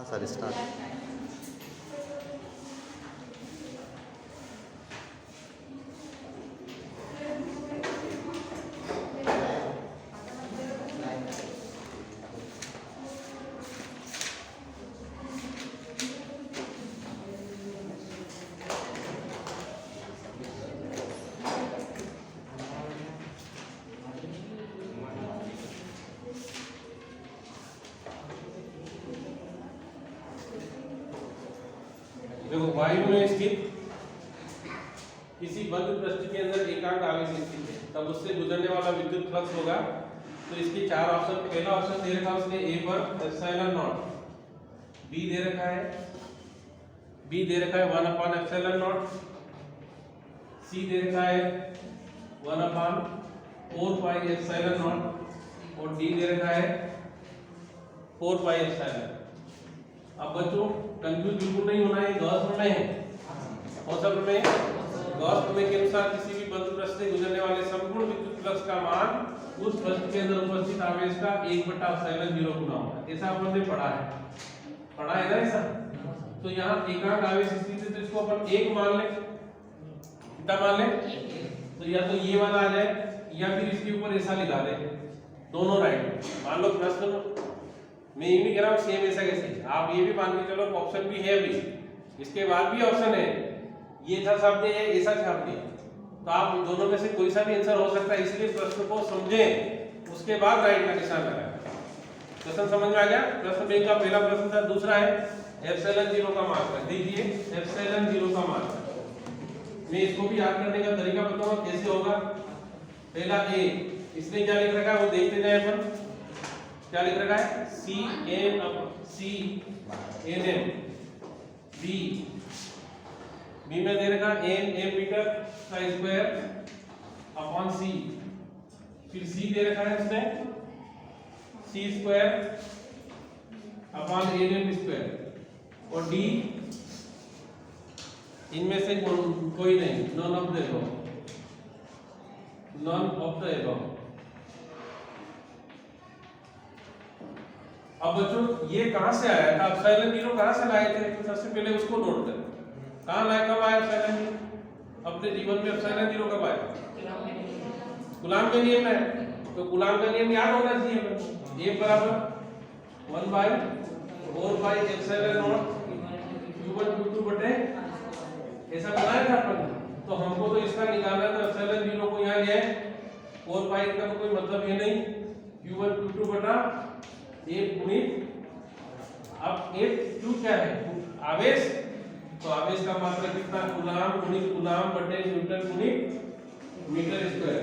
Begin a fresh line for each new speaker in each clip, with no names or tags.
हाँ sir start.
देखो वायु में स्थित किसी बंद पृष्ठ के अंदर एकांक आवेश स्थित है, तब उससे गुजरने वाला विद्युत फ्लक्स होगा। तो इसके चार ऑप्शन, पहला ऑप्शन दे रखा है उसने ए पर एप्सिलॉन नॉट, बी दे रखा है 1 अपॉन एप्सिलॉन नॉट, सी दे रखा है 1 अपॉन 4 पाई एप्सिलॉन नॉट और डी दे रखा है 4 पाई एप्सिलॉन। अब बच्चों कंफ्यूज बिल्कुल नहीं होना है, गॉस प्रमेय है। कौन सा प्रमेय? गॉस प्रमेय के अनुसार किसी भी बंद पृष्ठ से गुजरने वाले संपूर्ण विद्युत फ्लक्स का मान उस पृष्ठ के अंदर उपस्थित आवेश का 1/एप्सिलॉन 0 गुना होगा। ऐसा अपन ने पढ़ा है ना ऐसा। तो यहाँ एकांक आवेश स्थित है तो इसको अपन 1 मान ले। कितना मान ले? तो या तो ये वाला आ जाए या फिर इसके ऊपर ऐसा लिखा दे, दोनों राइट। मान लो प्रश्न मैं ये नहीं कह रहा हूँ सेम ऐसा कैसे, आप ये भी मान के चलो ऑप्शन भी है अभी, इसके बाद भी ऑप्शन है, ये था शब्द है ऐसा शब्द है, तो आप दोनों में से कोई सा भी आंसर हो सकता है। इसलिए प्रश्न को समझें उसके बाद राइट का निशान लगाएं। प्रश्न समझ में आ गया? प्रश्न बैंक का पहला प्रश्न था। दूसरा है एप्सिलॉन 0 का मान रख दीजिए, एप्सिलॉन 0 का मान। मैं इसको भी याद करने का तरीका बताऊंगा कैसे होगा। पहला ए, इसने क्या लिख रखा है वो देखते जाए अपन। क्या लिख रखा है? सी एन एम, बी में दे रखा एन एम मीटर का स्क्वायर अपॉन सी, फिर सी दे रखा है उसने C square upon N M square, और डी इनमें से कोई नहीं, नॉन ऑफ द एबव। अब बच्चों ये कहां से आया था? एप्सिलॉन 0 कहां से लाए थे? तो सबसे पहले उसको नोट कर, कहां लाए, कब आया एप्सिलॉन 0? अपने जीवन में एप्सिलॉन 0 कब आया? कूलाम का नियम है, तो कूलाम का नियम याद होना चाहिए। ए बराबर 1/4 pi epsilon not q1 q2 बटे, ऐसा बनाया था अपन। तो हमको तो इसका निकालना है, तो एप्सिलॉन 0 को यहां ले आए, 4 पाई का तो कोई मतलब ये नहीं, q1 q2 बटा 1 गुणित, अब 1 q क्या है? आवेश, तो आवेश का मात्रा कितना? कूलाम गुणित कूलाम बटे न्यूटन गुणित मीटर स्क्वायर।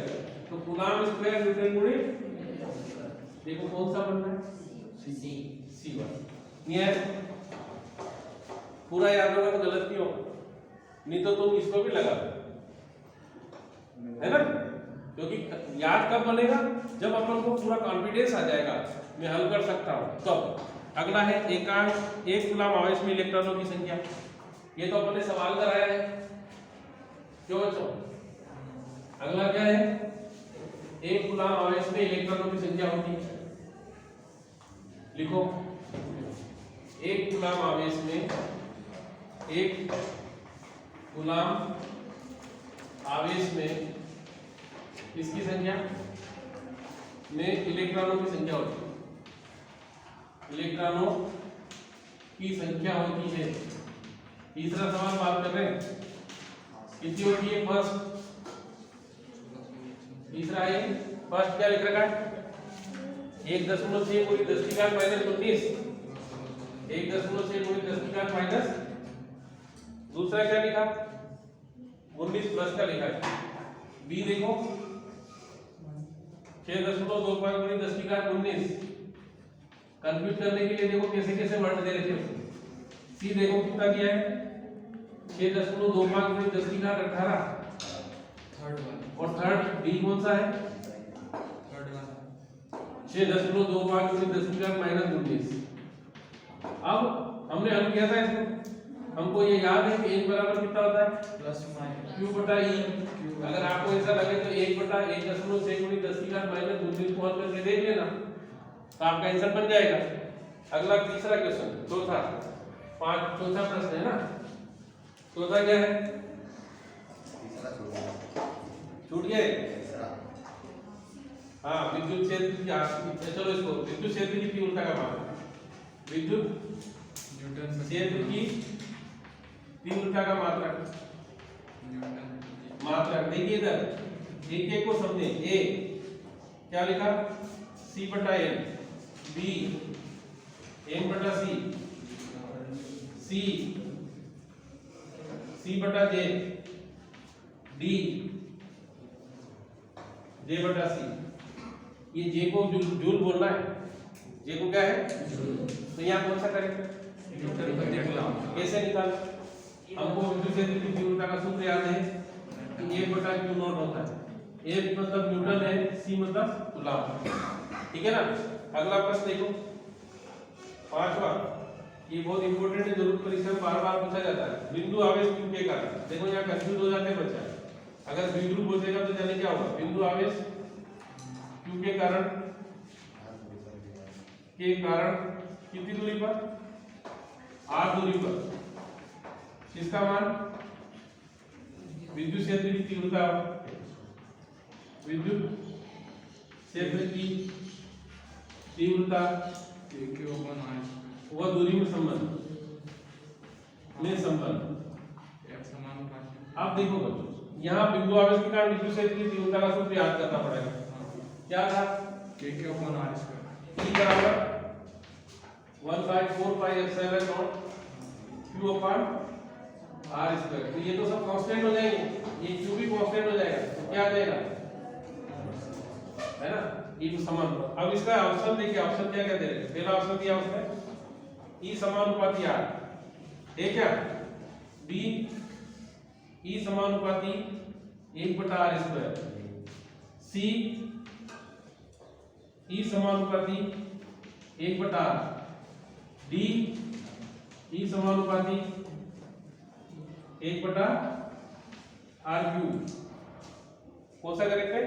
तो कूलाम स्क्वायर न्यूटन गुणित, देखो कौन सा बन रहा है? C1। ये पूरा याद होगा तो गलत नहीं होगा, नहीं तो तुम इसको भी लगा दो, है ना? क्योंकि याद कब बनेगा? जब अपन को पूरा कॉन्फिडेंस आ जाएगा मैं हल कर सकता हूं तब। अगला है एकांक 1 कूलाम आवेश में इलेक्ट्रॉनों की संख्या। ये तो अपन ने सवाल कराया है, क्यों बच्चों? अगला क्या है? 1 कूलाम आवेश में इलेक्ट्रॉनों की संख्या होती है। लिखो 1 कूलाम आवेश में, 1 कूलाम आवेश में किसकी संख्या में इलेक्ट्रॉनों की संख्या होती है। इलेक्ट्रॉनों की संख्या होती है। तीसरा सवाल बात कर रहे हैं, कितनी होती है? फर्स्ट, तीसरा है फर्स्ट क्या लिख रखा है? 1.6 गुणित 10 की घात -19, 1.6 गुणित 10 की घात माइनस, दूसरा क्या लिखा? 19 प्लस का लिखा है। बी देखो 6.25 गुणित 10 की घात 19, कंप्यूट करने के लिए देखो कैसे कैसे वर्ड दे रखे हैं। सी देखो कितना किया है? 6.25 गुणित 10 की घात 18, और थर्ड डी कौन सा है? 6.25 गुणित 10 की घात -19। अब हमने हल किया था इसको, हमको ये याद है कि 1 बराबर कितना होता है?
प्लस माइनस
q बटा e। अगर आपको ऐसा लगे तो 1 बटा 1.6 गुणित 10 की घात -19 को हल करके देख लेना, तो आपका आंसर बन जाएगा। अगला तीसरा क्वेश्चन, चौथा प्रश्न है ना। चौथा क्या है? छूट गया। हाँ, विद्युत क्षेत्र की चलो इसको विद्युत क्षेत्र की तीव्रता का मान, विद्युत क्षेत्र की तीव्रता का मात्रक। देखिए इधर एक एक को समझे। ए क्या लिखा? C/N, B M/C, C/J, D J/C। ये J को जूल बोलना है। J को क्या है? तो यहाँ कौन सा करेंगे? कैसे निकाल? हमको विद्युत क्षेत्र की तीव्रता का सूत्र याद है कि 1/Q0 होता है। A मतलब न्यूटन है, C मतलब कूलम्ब। ठीक है ना। अगला प्रश्न देखो, पांचवा। ये बहुत इंपॉर्टेंट है, जरूरत परीक्षा में बार बार पूछा जाता है। बिंदु आवेश Q के कारण। देखो यहाँ कंफ्यूज हो जाते हैं बच्चा। अगर द्विध्रुव बोलेगा तो जाने क्या होगा? बिंदु आवेश Q के कारण कितनी दूरी पर? r दूरी पर। किसका मान? विद्युत क्षेत्र की तीव्रता, विद्युत क्षेत्र की तीव्रता वह दूरी में संबंध आप देखो बच्चों, यहाँ बिंदु आवेश के कारण विद्युत क्षेत्र की तीव्रता का सूत्र याद करना पड़ेगा। क्या था? E बराबर 1/4πε0 Q/r²। तो ये तो सब कांस्टेंट हो जाएंगे, ये Q भी कांस्टेंट हो जाएगा। तो क्या आ जाएगा? है ना, E समान। अब इसका ऑप्शन देखिए, ऑप्शन क्या क्या दे रहे हैं। पहला ऑप्शन दिया उसने E समानुपाती R, है क्या? B E समानुपाती 1/r², C E समानुपाती 1/r, D E समानुपाती 1/r³। कौन सा करेक्ट है?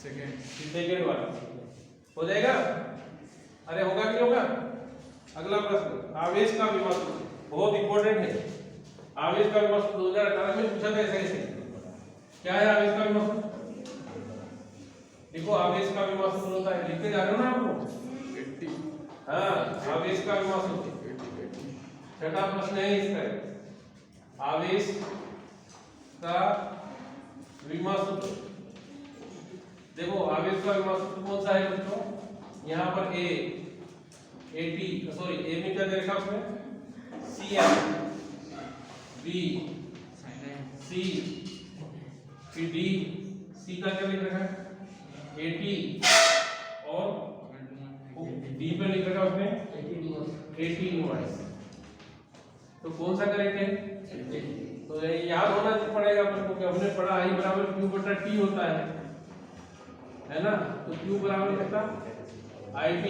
सेकेंड वाला हो जाएगा। अरे होगा कि नहीं होगा? अगला प्रश्न, आवेश का विभव सूत्र, बहुत इंपॉर्टेंट है। आवेश का विभव सूत्र 2018 में पूछा था ऐसे। क्या है आवेश का विभव सूत्र? देखो आवेश का विभव सूत्र होता है, लिखते जा रहे हो ना आपको? हाँ, आवेश का विभव सूत्र। छठा प्रश्न है इसका, आवेश का विभव सूत्र। देखो आवेश का विभव सूत्र कौन सा है बच्चों? यहाँ पर A में क्या दे रखा उसमें? Cm, B C, फिर D, C का क्या लिख रखा है? AT, और D पे लिख रखा उसने 18 तो कौन सा करेक्ट है? तो ये याद होना पड़ेगा अपन को कि हमने पढ़ा I बराबर Q/T होता है ना। तो Q बराबर कितना? IT,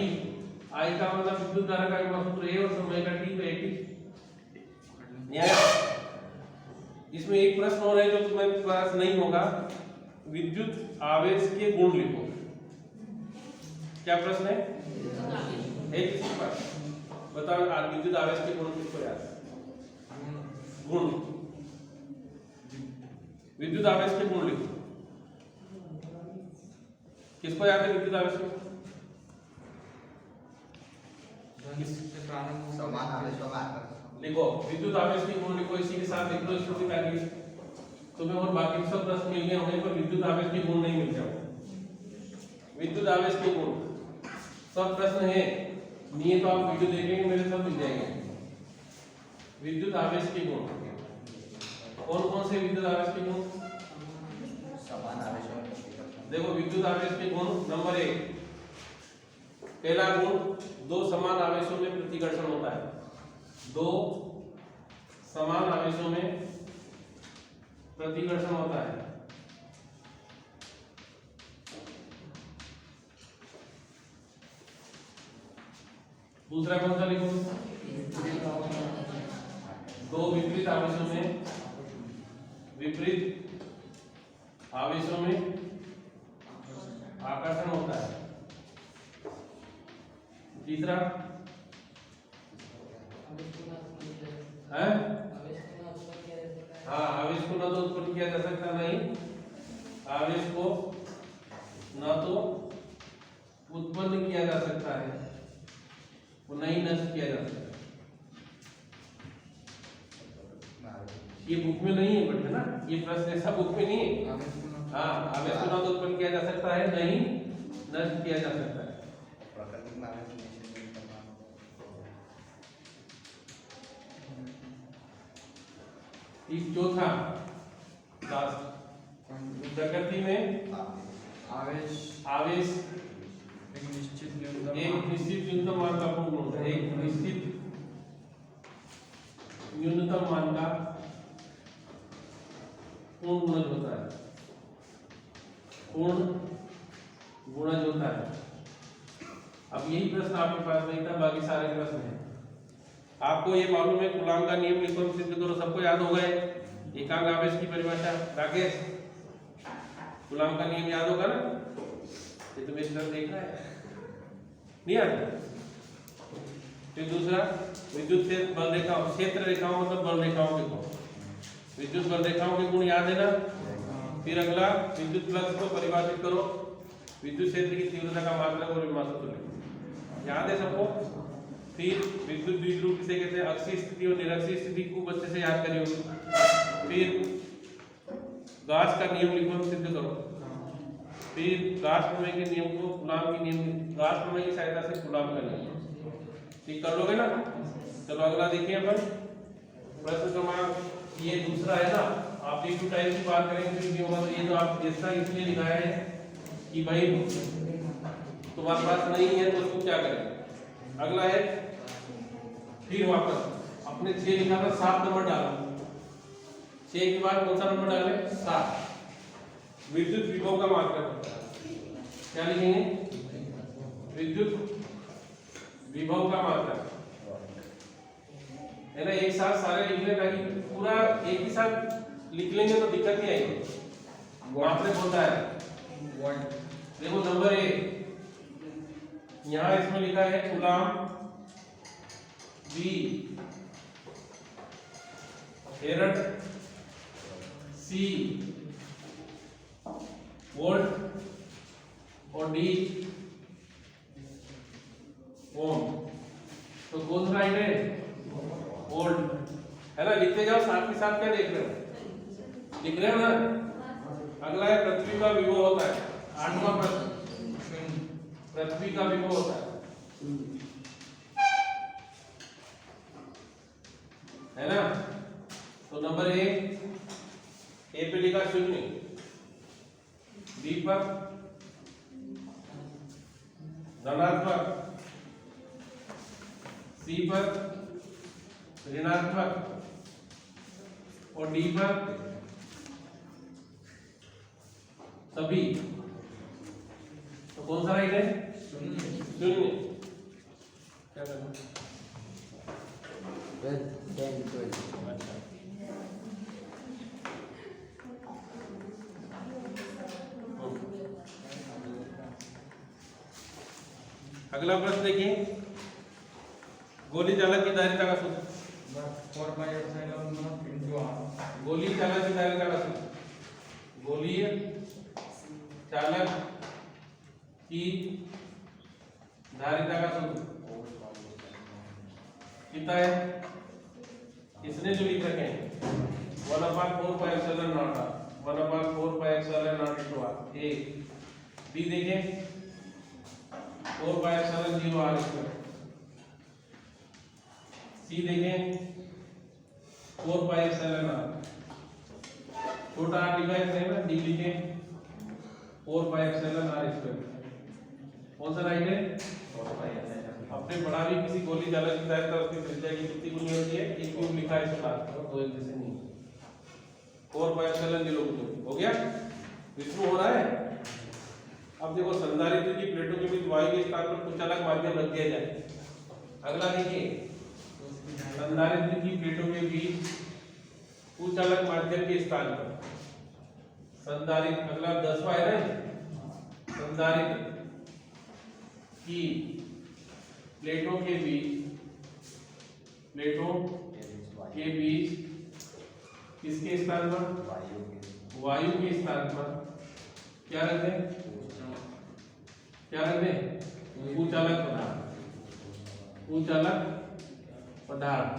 I का मतलब विद्युत धारा का विभव सूत्र A और समय का T पे AT। इसमें एक प्रश्न और है जो तुम्हारे पास नहीं होगा, विद्युत आवेश के गुण लिखो। क्या प्रश्न है? किसके पास बताओ, विद्युत आवेश के गुण किसको याद है? गुण, विद्युत आवेश के गुण लिखो। किसको याद है विद्युत आवेश के?
समान आवेश
लिखो, विद्युत आवेश के गुण लिखो। इसी के साथ लिख लो इसको, ताकि तुम्हें और बाकी सब प्रश्न मिल गए होंगे पर विद्युत आवेश के गुण नहीं मिल जाओ। विद्युत आवेश के गुण सब प्रश्न है, नहीं तो आप वीडियो देखेंगे मेरे सब मिल जाएंगे। विद्युत आवेश के गुण कौन कौन से? विद्युत आवेश के गुण
समान आवेश।
देखो विद्युत आवेश के गुण नंबर 1, पहला गुण, दो समान आवेशों में प्रतिकर्षण होता है। दो समान आवेशों में प्रतिकर्षण होता है। दूसरा कौन सा लिखो? दो विपरीत आवेशों में आकर्षण होता है। तीसरा है? हाँ, आवेश को न तो उत्पन्न किया जा सकता, नहीं आवेश को न तो उत्पन्न किया जा सकता है, वो नहीं नष्ट किया जा सकता। ये बुक में नहीं है बट है ना, ये प्रश्न ऐसा बुक में नहीं है। हाँ, आवेश को न तो उत्पन्न किया जा सकता है, नहीं नष्ट किया जा सकता है।
प्राकृतिक में आवेश निश्चित न्यूनतम मान।
चौथा लास्ट, प्रकृति में आवेश
एक निश्चित न्यूनतम
मान का पूर्ण होता है, एक निश्चित न्यूनतम मान का पूर्ण गुणज होता है, पूर्ण गुणज होता है। अब यही प्रश्न आपके पास नहीं था, बाकी सारे प्रश्न हैं। आपको ये मालूम है कूलाम का नियम लिखो, सिद्ध करो, सबको याद हो गए। एकांक आवेश की परिभाषा, राकेश कूलाम का नियम याद होगा ना? ये तो मेरी तरफ देखना है, नहीं आता? फिर दूसरा, विद्युत क्षेत्र बल रेखाओं, क्षेत्र रेखाओं मतलब बल रेखाओं के गुण, विद्युत बल रेखाओं के गुण याद है ना? फिर अगला, विद्युत फ्लक्स को परिभाषित करो, विद्युत क्षेत्र की तीव्रता का मात्रक और विभवांतर सूत्र याद है सबको? फिर विद्युत द्विध्रुव किसे कहते हैं, अक्षीय स्थिति और निरक्षीय स्थिति को बच्चे से याद करिए। फिर गाउस का नियम लिखो, सिद्ध करो। फिर गाउस प्रमेय के नियम को कूलाम के नियम, गाउस प्रमेय की सहायता से कूलाम का नियम, ठीक कर लोगे ना? चलो अगला देखिए अपन, प्रश्न क्रमांक ये दूसरा है ना। आप एक टाइप की बात करेंगे फिर भी होगा, तो ये तो आप जैसा इसलिए लिखाया है कि भाई तुम्हारे पास नहीं है तो उसको क्या करें। अगला है, फिर वापस अपने 6 लिखा था, 7 नंबर डालो, 6 के बाद कौन सा नंबर डाले, 7। विद्युत विभव का मात्रक होता है, क्या लिखेंगे, विद्युत विभव का मात्रक है ना। एक साथ सारे लिख लें, ताकि पूरा एक ही साथ लिख लेंगे तो दिक्कत नहीं आएगी। मात्रक होता है वोल्ट। देखो नंबर 1 यहाँ इसमें लिखा है कूलाम बी हेरट सी वोल्ट और डी ओम। तो कौन सा राइट है, वोल्ट है ना। लिखते जाओ, साथ के साथ क्या देख रहे हो, लिख रहे हो ना। अगला है पृथ्वी का विभव होता है, 8वां प्रश्न, पृथ्वी का विभव होता है ना। तो नंबर ए पे लिखा 0, बी पर धनात्मक, सी पर ऋणात्मक और डी पर सभी। तो कौन सा राइट है, 0। क्या करना, अगला प्रश्न देखिए, गोली चालक की धारिता का सूत्र,
4πε0 into r।
गोली चालक की धारिता का सूत्र, गोलीय चालक की धारिता का सूत्र कितना है, इसने जो लिख रखे हैं 1/4πε0, 1/4πε0 into r। ए बी देखें 4πε0 r²। सी देखें 4πε0 r। छोटा r लिखा है ना, डी लिखें 4πε0 r²। कौन सा राइट है, आपने पढ़ा भी किसी गोली चालक की धारिता उसकी त्रिज्या की कितनी गुनी होती है, एक क्यूब लिखा है इसके साथ, तो एक जैसे नहीं, 4πε0 हो गया। विष्णु हो रहा है। अब देखो, संधारित्र की प्लेटों के बीच वायु के स्थान पर कुछ अलग माध्यम रख दिया जाए। अगला देखिए, संधारित्र की प्लेटों के बीच कुछ अलग माध्यम के स्थान पर संधारित्र, अगला 10वां है ना, संधारित्र की प्लेटों के बीच प्लेटों के बीच किसके स्थान पर, वायु के स्थान पर क्या रख दें, क्या रख दें, कुचालक पदार्थ, कुचालक पदार्थ।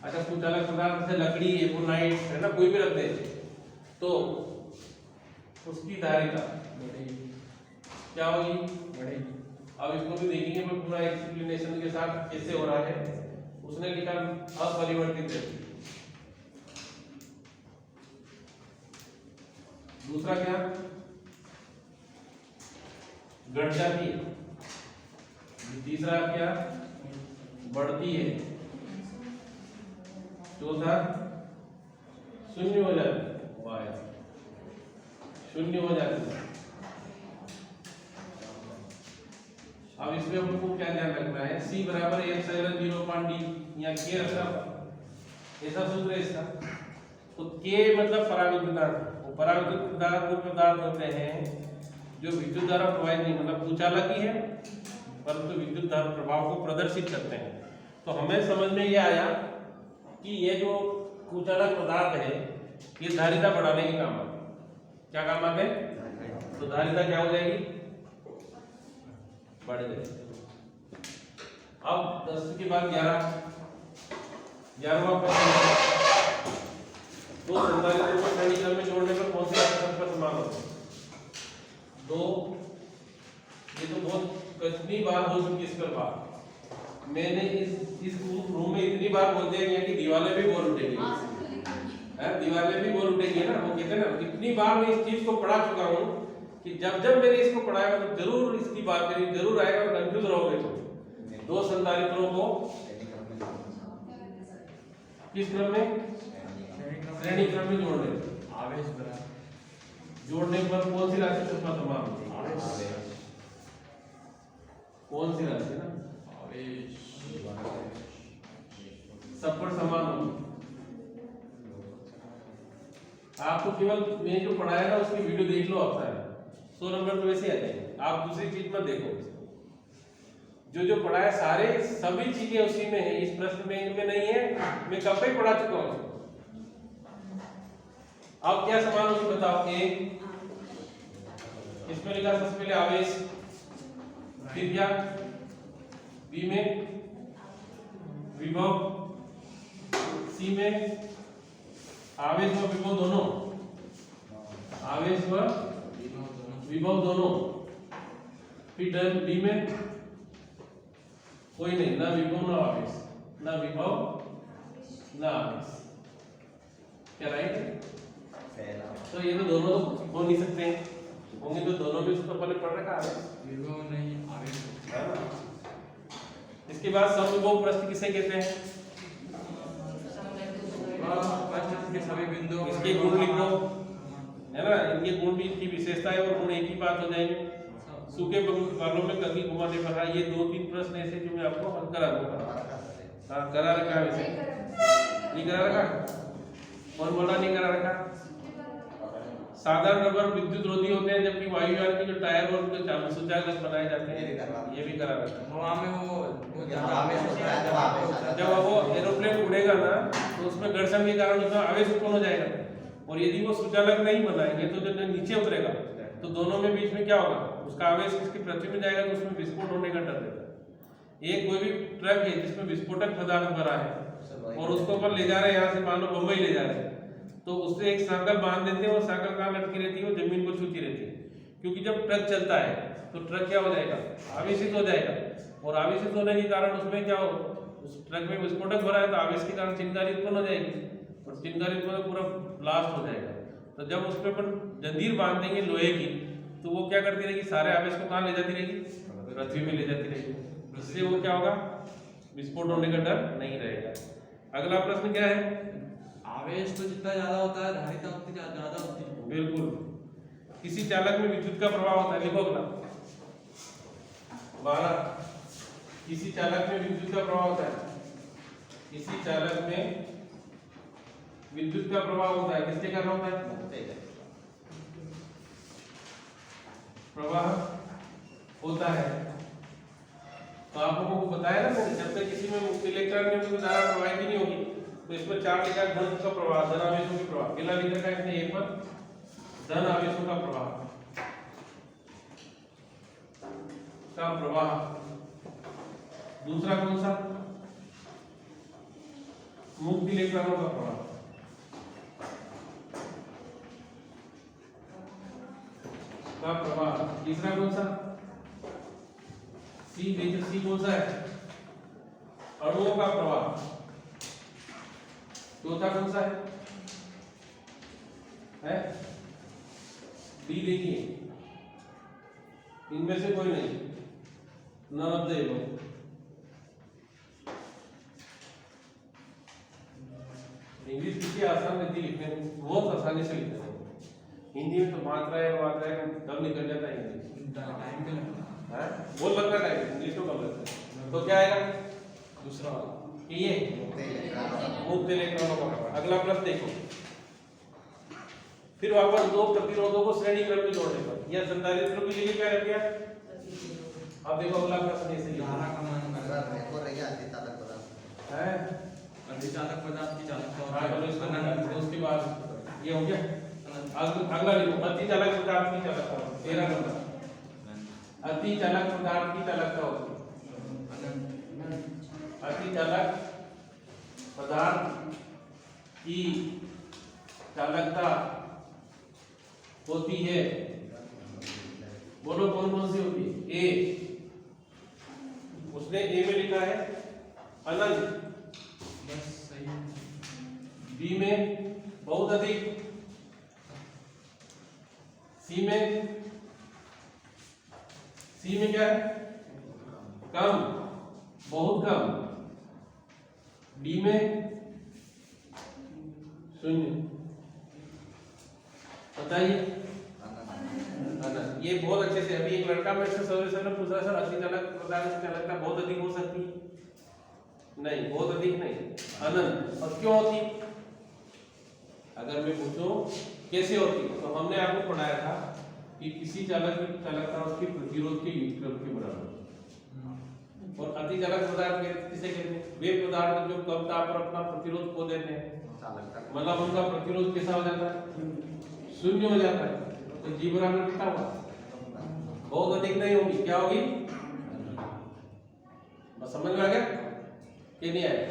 अच्छा, कुचालक पदार्थ से लकड़ी एपोनाइट है ना, कोई भी रख दे तो उसकी धारिता क्या होगी,
बढ़ेगी।
अब इसको भी देखेंगे पर पूरा एक्सप्लेनेशन के साथ कैसे हो रहा है। उसने लिखा अपरिवर्तित है। दूसरा क्या, घट जाती है। तीसरा क्या, बढ़ती है। चौथा शून्य हो जाती है, वाह यार, शून्य हो जाती है। अब इसमें हमको क्या ध्यान रखना है, C बराबर एप्सिलॉन 0.d या K रखना, ऐसा सूत्र है इसका। तो K मतलब पराविद्युत पदार्थ, वो पराविद्युत पदार्थ वो पदार्थ होते हैं जो विद्युत धारा प्रवाहित नहीं, मतलब कुचालक ही है परंतु विद्युत धारा प्रभाव को प्रदर्शित करते हैं। तो हमें समझ में ये आया कि ये जो कुचालक पदार्थ है ये धारिता बढ़ाने के काम आते हैं। क्या काम आते हैं, तो धारिता क्या हो जाएगी, बढ़ जाएगी। अब 10 के बाद 11वां प्रश्न, दो संधारित्रों को श्रेणी क्रम में जोड़ने पर कौन से राशि संख्या समान होते हैं। दो, ये तो बहुत कितनी बार हो चुकी इस पर बात, मैंने इस रूम में इतनी बार बोल दिया कि दीवारें भी बोल उठेगी, दीवारें भी बोल उठेगी ना, वो कहते हैं ना, इतनी बार मैं इस चीज को पढ़ा चुका हूँ कि जब जब मैंने इसको पढ़ाया तो जरूर इसकी बात करी, जरूर आएगा और कंफ्यूज रहोगे। तो दो संधारित्रों को किस क्रम में, श्रेणी क्रम में जोड़ने,
आवेश बराबर
जोड़ने पर कौन सी राशि समान होती है, कौन सी राशि ना,
आवेश
सब पर समान होगी। आपको केवल मैं जो पढ़ाया ना उसकी वीडियो देख लो, आप सारे 100 नंबर तो वैसे आ जाएंगे, आप दूसरी चीज मत देखो। जो पढ़ाया सारे सभी चीजें उसी में है, इस प्रश्न में इनमें नहीं है, मैं कब ही पढ़ा चुका हूँ। अब क्या समान होगी बताओ, एक इसमें लिखा सबसे पहले आवेश, फिर क्या, बी में विभव, सी में आवेश व विभव दोनों, आवेश व विभव दोनों, फिर डी में कोई नहीं, ना विभव ना आवेश, ना विभव ना आवेश। क्या राइट है? तो ये तो दोनों हो नहीं सकते होंगे, तो दोनों में से तो पहले पढ़ रखा है,
विभव नहीं आवेश
है ना। इसके बाद समविभव प्रश्न किसे कहते हैं,
के सभी बिंदुओं
इसके गुण लिख दो, है ना, इनके गुण भी, इनकी विशेषता है और गुण एक ही बात हो जाएंगे। सूखे बालों में कंघी घुमाने पर, हाँ ये 2-3 प्रश्न ऐसे जो मैं आपको हल करा दूंगा। हाँ करा रखा है वैसे, नहीं करा रखा, कौन बोला नहीं करा रखा। साधारण रबर विद्युत रोधी होते हैं, जबकि वायुयान के जो टायर और उनके सुचालक बनाए जाते हैं, ये भी करा रखा।
हवा में वो
जब वो एरोप्लेन उड़ेगा ना तो उसमें घर्षण के कारण उसमें आवेश उत्पन्न हो जाएगा, और यदि वो सुचालक नहीं बनाएंगे तो जब नीचे उतरेगा तो दोनों में बीच में क्या होगा, उसका आवेश किसकी पृथ्वी में जाएगा तो उसमें विस्फोट होने का डर रहता है। एक कोई भी ट्रक है जिसमें विस्फोटक पदार्थ भरा है और उसको अपन ले जा रहे हैं, यहाँ से मान लो बंबई ले जा रहे हैं, तो उससे एक सांकल बांध देते हैं, और सांकल कहाँ लटकी रहती है, वो जमीन को छूती रहती है, क्योंकि जब ट्रक चलता है तो ट्रक क्या हो जाएगा, आवेशित हो जाएगा, और आवेशित होने के कारण उसमें क्या हो, उस ट्रक में विस्फोटक भरा है तो आवेश के कारण चिंगारी उत्पन्न हो जाएगी, और चिंगारी उत्पन्न पूरा ब्लास्ट हो जाएगा। तो जब उस पर अपन जंजीर बांध देंगे लोहे की, तो वो क्या करती रहेगी, सारे आवेश को कहाँ ले जाती रहेगी, पृथ्वी में ले जाती रहेगी, इससे वो क्या होगा, विस्फोट होने का डर नहीं रहेगा। अगला प्रश्न क्या है,
आवेश तो जितना ज्यादा होता है धारिता उतनी ज्यादा होती है।
बिल्कुल, किसी चालक में विद्युत का प्रभाव होता है, लिखो अगला 12, किसी चालक में विद्युत का प्रभाव होता है, किसी चालक में विद्युत का प्रभाव होता है, किसके कारण होता है, प्रवाह होता है तो आप लोगों को बताया ना मैंने, जब तक किसी में मुक्त इलेक्ट्रॉन में कोई धारा प्रवाहित ही नहीं होगी तो इसमें चार्ज लिखा है धन का प्रवाह, धन आवेशों के प्रवाह। पहला लिख रखा है इसने ए पर धन आवेशों का प्रवाह दूसरा कौन सा, मुक्त इलेक्ट्रॉनों का प्रवाह। तीसरा कौन सा, सी देखिए, सी कौन सा है, अणुओं का प्रवाह। चौथा कौन सा है डी देखिए, इनमें से कोई नहीं, none of the above. English कितनी आसान रहती है लिखने में, बहुत आसानी से लिखते हैं। हिंदी में तो मात्राएं कम निकल जाता है,
टाइम पे लगता
है बहुत लगता है, इंग्लिश में कम लगता है। तो क्या आएगा
दूसरा वाला
ये मुक्त इलेक्ट्रॉनों का प्रवाह। अगला प्रश्न देखो, फिर वापस दो प्रतिरोधों को श्रेणी क्रम में जोड़ने पर यह संधारित्र के लिए क्या रख दिया। अब देखो अगला प्रश्न ऐसे ही
धारा का मान
है,
अधिचालक पदार्थ की चालकता और
उसके बाद ये हो गया। अगला लिखो, अतिचालक पदार्थ की चालकता, 13 नंबर। अतिचालक पदार्थ की चालकता होती है, अतिचालक पदार्थ की चालकता होती है, बोलो कौन कौन सी होती है। ए, उसने ए में लिखा है अनंत,
बस सही।
बी में बहुत अधिक, सी में क्या है, कम, बहुत कम, डी में शून्य। बताइए, ये बहुत अच्छे से, अभी एक लड़का मेरे से सर ने पूछा सर अतिचालक पदार्थ की चालकता बहुत अधिक हो सकती है, नहीं बहुत अधिक नहीं, अनंत। और क्यों होती, अगर मैं पूछूं कैसे होती, तो हमने आपको पढ़ाया था कि किसी चालक की चालकता उसके प्रतिरोध के युग्म के बराबर। और अतिचालक पदार्थ किसे कहते हैं, वे पदार्थ जो कम ताप पर अपना प्रतिरोध खो देते हैं, मतलब उनका प्रतिरोध कैसा हो जाता है, शून्य हो जाता है। तो जी बराबर कितना होगा, बहुत अधिक नहीं होगी, क्या होगी, बस समझ में आ गया कि नहीं आया।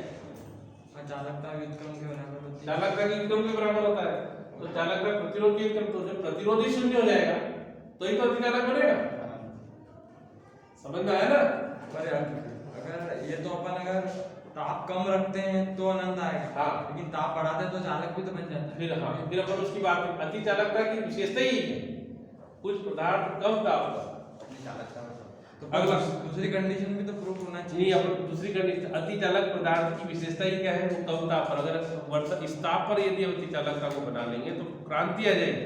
चालकता व्युत्क्रम के बराबर होती है,
चालकता के व्युत्क्रम के बराबर होता है। तो चालकता प्रतिरोध के व्युत्क्रम, तो जब प्रतिरोध ही शून्य हो जाएगा तो ही तो अतिचालक बनेगा। समझ में आया ना।
पर अगर ये तो अपन अगर ताप कम रखते हैं तो अनंत आएगा,
हाँ।
लेकिन ताप बढ़ाते हैं तो चालक भी तो बन जाता है।
फिर हाँ, फिर अपन उसकी बात, अतिचालकता की विशेषता ही है, कुछ पदार्थ कम ताप पर।
तो
अगला
दूसरी कंडीशन भी तो प्रूफ होना
नहीं,
चाहिए।
अपन दूसरी कंडीशन, अतिचालक पदार्थ की विशेषता ही क्या है, वो कम ताप पर। अगर इस ताप पर यदि अतिचालकता को बना लेंगे तो क्रांति आ जाएगी।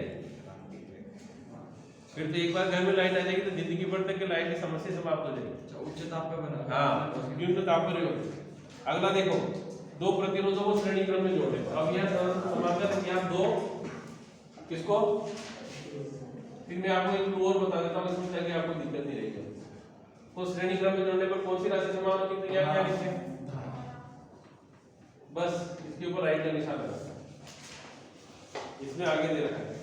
फिर तो एक बार घर में लाइट आ जाएगी तो जिंदगी भर तक के लाइट की समस्या समाप्त हो जाएगी।
उच्च ताप पे बना,
हाँ, निम्न ताप पर ही होगी। अगला देखो, दो प्रतिरोधों को श्रेणी क्रम में जोड़े। अब यह समाप्त है कि आप दो किसको, फिर मैं आपको एक और बता देता हूँ, इसमें ताकि आपको दिक्कत नहीं रहेगी। तो श्रेणी क्रम में जोड़ने पर कौन सी राशि समान होगी, तो यहाँ क्या लिखते हैं, बस इसके ऊपर राइट का निशान लगा, इसमें आगे दे रखा है।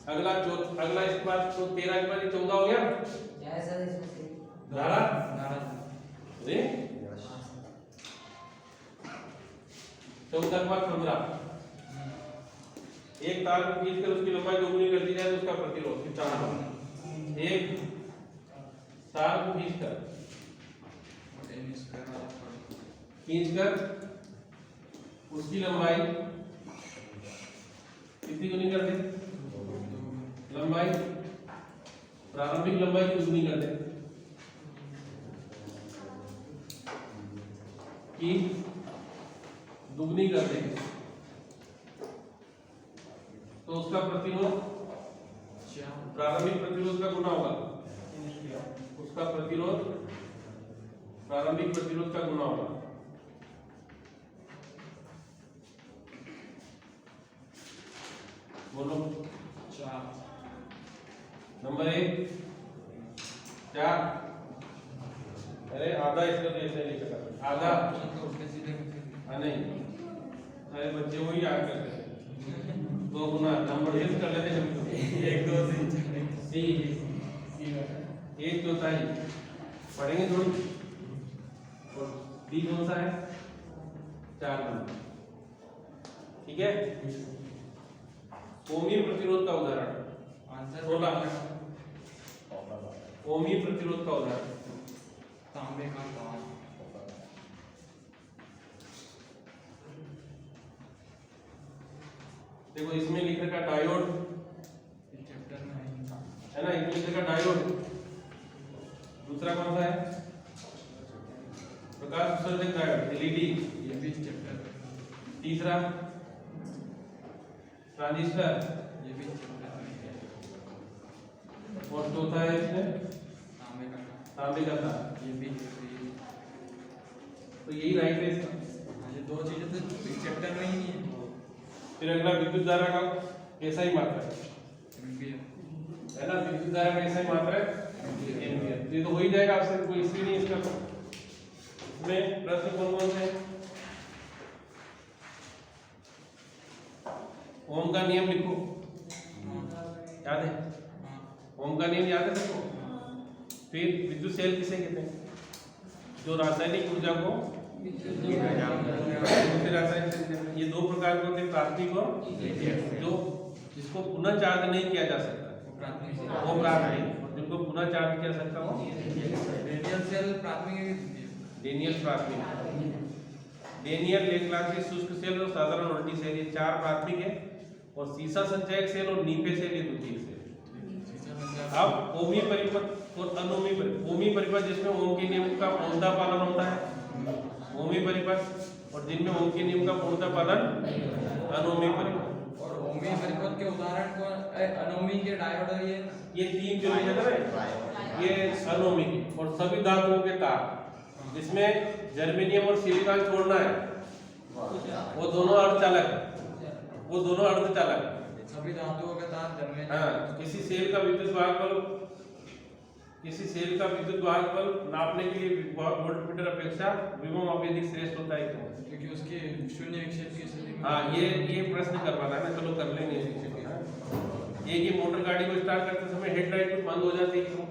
अगला इसके बाद तो 13 के बाद 14 हो गया धारा। अरे 14 के बाद 15, एक तार को खींचकर उसकी लंबाई दोगुनी कर दी जाए तो उसका प्रतिरोध कितना होगा। एक तार को खींचकर उसकी लंबाई कितनी गुनी कर दे, लंबाई प्रारंभिक लंबाई की दुगनी कर दे, कि दुगनी कर दे तो उसका प्रतिरोध प्रारंभिक प्रतिरोध का गुना होगा, उसका प्रतिरोध प्रारंभिक प्रतिरोध का गुना होगा। बोलो 4 नंबर 1 4 आधा
तो उसके सीधे
हाँ नहीं, अरे बच्चे वही याद करते हैं, 2 गुना नंबर शिफ्ट कर लेते हैं कभी
1 2 3 4
कभी 1 चौथाई पढ़ेंगे थोड़ी। और डी कौन सा है? 4 नंबर। ठीक है, ओमी प्रतिरोध का उदाहरण
आंसर
16। ओमी प्रतिरोध का उदाहरण
तांबे का तार।
देखो इसमें लिख रखा डायोड
इस चैप्टर में
है ना, इसमें लिख रखा डायोड। दूसरा कौन सा है? प्रकाश उत्सर्जक डायोड एलईडी।
ये भी इस चैप्टर में।
तीसरा ट्रांजिस्टर,
ये भी इस चैप्टर में।
और चौथा है इसमें
तांबे का तार।
तांबे का तार।
ये भी
तो यही राइट है इसका।
ये 2 चीजें तो इस चैप्टर में ही नहीं है।
फिर अगला विद्युत धारा का कैसा ही मात्रा
एम्पीयर
है ना, विद्युत धारा का ऐसा ही मात्रा है एम्पीयर। ये तो हो ही जाएगा आपसे, कोई इश्यू नहीं इसका। इसमें प्रश्न कौन कौन से हैं? ओम का नियम लिखो, याद है? ओम का नियम याद है सबको? फिर विद्युत सेल किसे कहते हैं? जो रासायनिक ऊर्जा को दूसरे रासायनिक सेल कहते हैं। ये 2 प्रकार के होते हैं, प्राथमिक और जो जिसको पुनः चार्ज नहीं किया जा सकता वो प्राथमिक, और जिनको पुनः चार्ज किया जा सकता हो
रेडियल सेल प्राथमिक।
डेनियल प्राथमिक। डेनियल लेक्लांसी शुष्क सेल और साधारण उल्टी सेल, ये 4 प्राथमिक है। और सीसा संचयक सेल और नीपे सेल ये द्वितीय सेल। अब ओमी परिपथ और अनोमी परिपथ। ओमी परिपथ जिसमें ओम के नियम का पूर्णतः पालन होता है, ओमी परिपथ, और जिनमें ओम के नियम का पूर्णतः पालन अनोमी परिपथ।
और ओमी परिपथ के उदाहरण कौन? अनोमी के डायोड और
ये 3 जो लिखे थे ना, ये अनोमी और सभी धातुओं के तार, जिसमें जर्मेनियम और सिलिकॉन छोड़ना है, वो दोनों अर्धचालक, वो दोनों अर्धचालक।
सभी धातुओं के तार जर्मेनियम।
हाँ, किसी सेल का विद्युत वाहक बल, किसी सेल का विद्युत वाहक बल नापने के लिए वोल्टमीटर अपेक्षा विभवमापी अधिक श्रेष्ठ होता है क्यों?
क्योंकि उसकी शून्य विक्षेप की स्थिति में।
हाँ, ये प्रश्न करवाना है ना, चलो कर लेंगे। एक ही मोटर गाड़ी को स्टार्ट करते समय हेडलाइट बंद हो जाती है क्यों?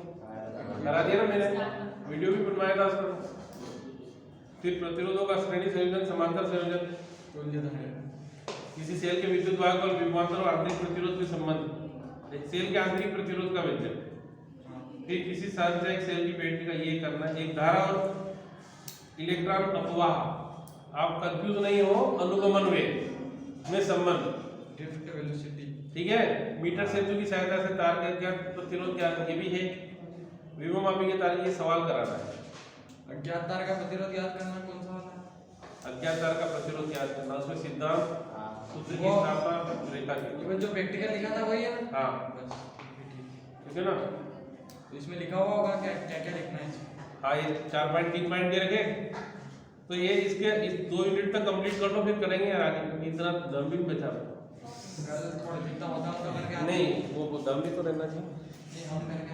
करा दिया ना मैंने, वीडियो भी बनवाया था उसका। फिर प्रतिरोधों का श्रेणी संयोजन, समांतर संयोजन,
तुल्यता।
किसी सेल के विद्युत वाहक बल, विभवांतर और आंतरिक प्रतिरोध के संबंध, एक सेल के आंतरिक प्रतिरोध का व्यंजन। फिर किसी संचयक सेल की बैटरी का ये करना, एक धारा और इलेक्ट्रॉन अपवाह, आप कंफ्यूज नहीं हो, अनुगमन वेग में संबंध,
ड्रिफ्ट वेलोसिटी।
ठीक है। मीटर सेतु की सहायता से तार का ज्ञात प्रतिरोध क्या, ये भी है। विभवमापी के तार, ये सवाल कराना है।
अज्ञात तार का प्रतिरोध ज्ञात करना कौन सा वाला है?
अज्ञात तार का प्रतिरोध ज्ञात करना, उसमें सिद्धांत सूत्र की स्थापना रेखा की।
इवन जो प्रैक्टिकल लिखा था वही है ना?
हाँ,
बस
ठीक है ना।
तो इसमें लिखा हुआ होगा क्या क्या क्या लिखना है इसमें?
हाँ, ये 4 पॉइंट 3 पॉइंट दे रखे, तो ये इसके इस 2 यूनिट तक कंप्लीट कर लो, फिर करेंगे यार आगे, क्योंकि इतना दम भी बचा।
कल थोड़ा जितना होता है तो करके
नहीं, वो दम भी तो रहना चाहिए।
नहीं हम करके